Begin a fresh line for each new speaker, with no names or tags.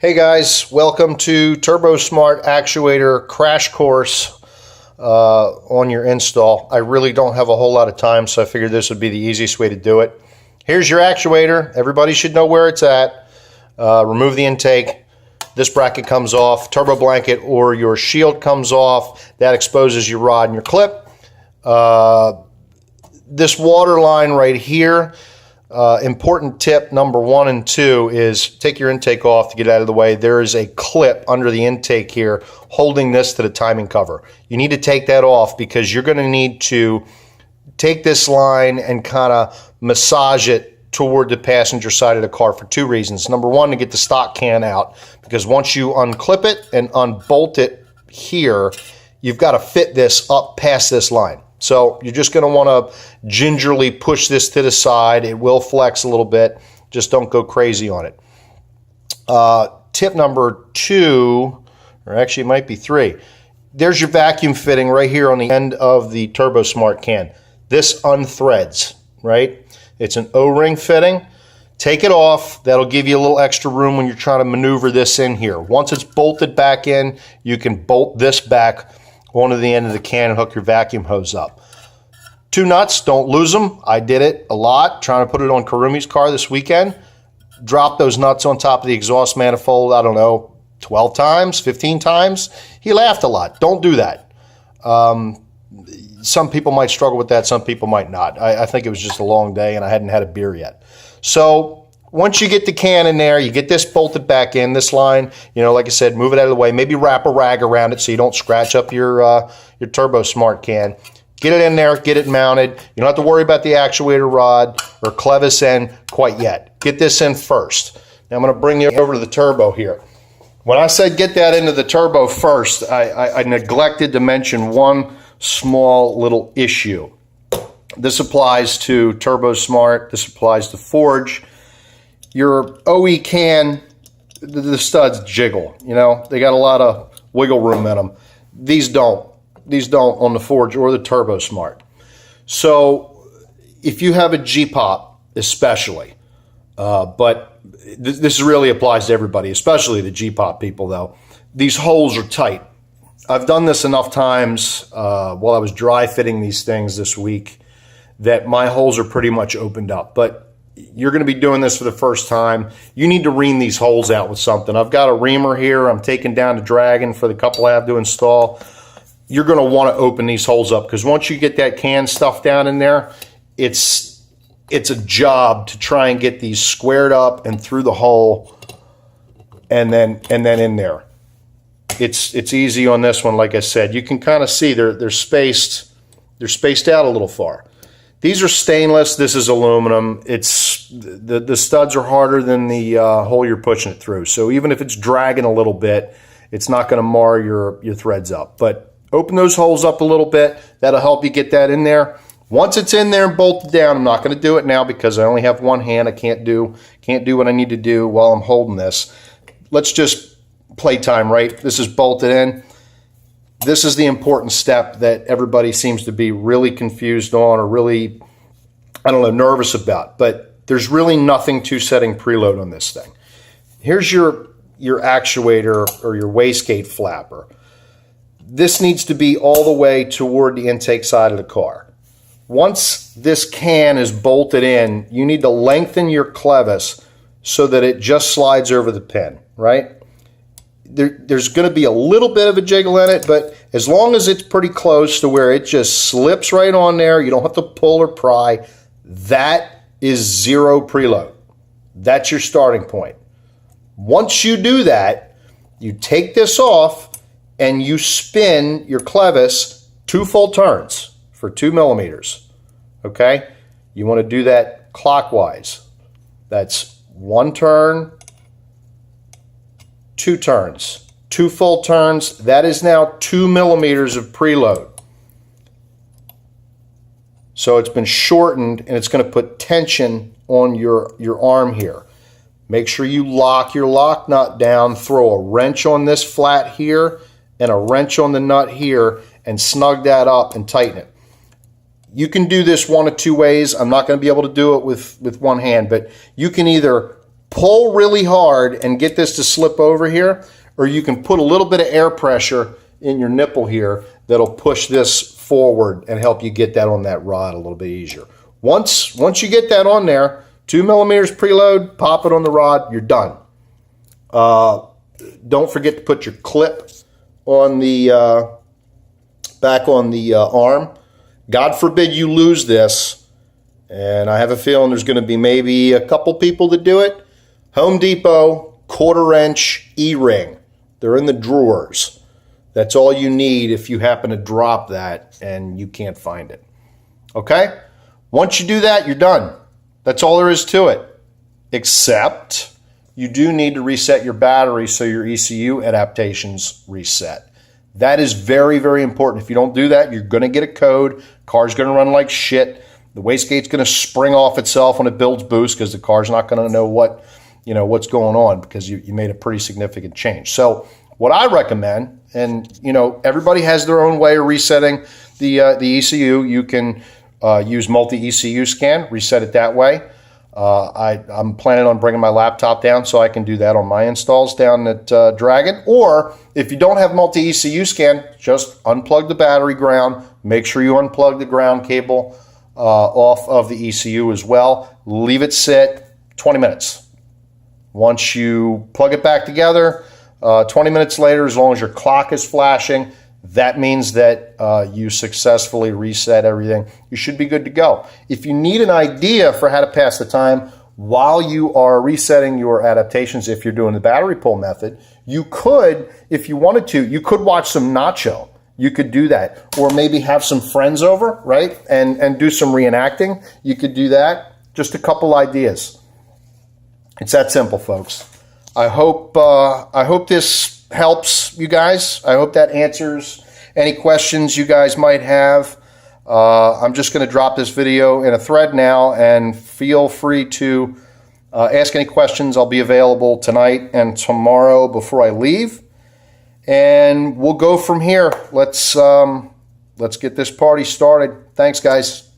Hey guys, welcome to Turbosmart Actuator crash course on your install. I really don't have a whole lot of time, so I figured this would be the easiest way to do it. Here's your actuator. Everybody should know where it's at. Remove the intake. This bracket comes off. Turbo blanket or your shield comes off. That exposes your rod and your clip. This water line right here, important tip number 1 and 2 is take your intake off to get out of the way. There is a clip under the intake here holding this to the timing cover. You need to take that off because you're going to need to take this line and kind of massage it toward the passenger side of the car for 2 reasons. Number 1, to get the stock can out, because once you unclip it and unbolt it here, you've got to fit this up past this line. So you're just going to want to gingerly push this to the side. It will flex a little bit. Just don't go crazy on it. Tip number 2, or actually it might be 3. There's your vacuum fitting right here on the end of the Turbosmart can. This unthreads, right? It's an O-ring fitting. Take it off. That'll give you a little extra room when you're trying to maneuver this in here. Once it's bolted back in, you can bolt this back onto the end of the can and hook your vacuum hose up. 2 nuts, don't lose them. I did it a lot, trying to put it on Karumi's car this weekend. Dropped those nuts on top of the exhaust manifold, I don't know, 12 times, 15 times. He laughed a lot. Don't do that. Some people might struggle with that, some people might not. I think it was just a long day and I hadn't had a beer yet. So once you get the can in there, you get this bolted back in, this line, like I said, move it out of the way. Maybe wrap a rag around it so you don't scratch up your Turbosmart can. Get it in there, get it mounted. You don't have to worry about the actuator rod or clevis end quite yet. Get this in first. Now I'm going to bring you over to the turbo here. When I said get that into the turbo first, I neglected to mention one small little issue. This applies to Turbosmart. This applies to Forge. Your OE can, the studs jiggle. They got a lot of wiggle room in them. These don't. These don't on the Forge or the Turbosmart. So if you have a G-pop, especially, but this really applies to everybody, especially the G-pop people, though. These holes are tight. I've done this enough times while I was dry fitting these things this week that my holes are pretty much opened up. But you're going to be doing this for the first time. You need to ream these holes out with something. I've got a reamer here. I'm taking down to Dragon for the couple I have to install. You're going to want to open these holes up because once you get that can stuff down in there, it's a job to try and get these squared up and through the hole and then in there. It's easy on this one. Like I said, you can kind of see they're spaced out a little far. These are stainless. This is aluminum. It's the studs are harder than the hole you're pushing it through. So even if it's dragging a little bit, it's not going to mar your threads up. But open those holes up a little bit. That'll help you get that in there. Once it's in there and bolted down, I'm not going to do it now because I only have one hand. I can't do what I need to do while I'm holding this. Let's just play time, right? This is bolted in. This is the important step that everybody seems to be really confused on or really, nervous about. But there's really nothing to setting preload on this thing. Here's your actuator or your wastegate flapper. This needs to be all the way toward the intake side of the car. Once this can is bolted in, you need to lengthen your clevis so that it just slides over the pin, right? There's going to be a little bit of a jiggle in it, but as long as it's pretty close to where it just slips right on there, you don't have to pull or pry, that is 0 preload. That's your starting point. Once you do that, you take this off and you spin your clevis 2 full turns for 2 millimeters. Okay? You want to do that clockwise. That's 1 turn, 2 turns, 2 full turns. That is now 2 millimeters of preload. So it's been shortened and it's going to put tension on your arm here. Make sure you lock your lock nut down, throw a wrench on this flat here and a wrench on the nut here and snug that up and tighten it. You can do this one of 2 ways. I'm not going to be able to do it with one hand, but you can either pull really hard and get this to slip over here, or you can put a little bit of air pressure in your nipple here that'll push this forward and help you get that on that rod a little bit easier. Once you get that on there, 2 millimeters preload, pop it on the rod, you're done. Don't forget to put your clip on the back on the arm. God forbid you lose this, and I have a feeling there's going to be maybe a couple people that do it. Home Depot 1/4 inch E-ring. They're in the drawers. That's all you need if you happen to drop that and you can't find it. Okay? Once you do that, you're done. That's all there is to it. Except you do need to reset your battery so your ECU adaptations reset. That is very, very important. If you don't do that, you're going to get a code. Car's going to run like shit. The wastegate's going to spring off itself when it builds boost because the car's not going to know what's going on because you made a pretty significant change. So what I recommend, and everybody has their own way of resetting the ECU. You can use multi-ECU scan, reset it that way. I'm planning on bringing my laptop down so I can do that on my installs down at Dragon. Or if you don't have multi-ECU scan, just unplug the battery ground. Make sure you unplug the ground cable off of the ECU as well. Leave it sit 20 minutes. Once you plug it back together, 20 minutes later, as long as your clock is flashing, that means that you successfully reset everything. You should be good to go. If you need an idea for how to pass the time while you are resetting your adaptations, if you're doing the battery pull method, you could, if you wanted to, you could watch some Nacho. You could do that. Or maybe have some friends over, right, and do some reenacting. You could do that. Just a couple ideas. It's that simple, folks. I hope this helps you guys. I hope that answers any questions you guys might have. I'm just going to drop this video in a thread now, and feel free to ask any questions. I'll be available tonight and tomorrow before I leave, and we'll go from here. Let's get this party started. Thanks, guys.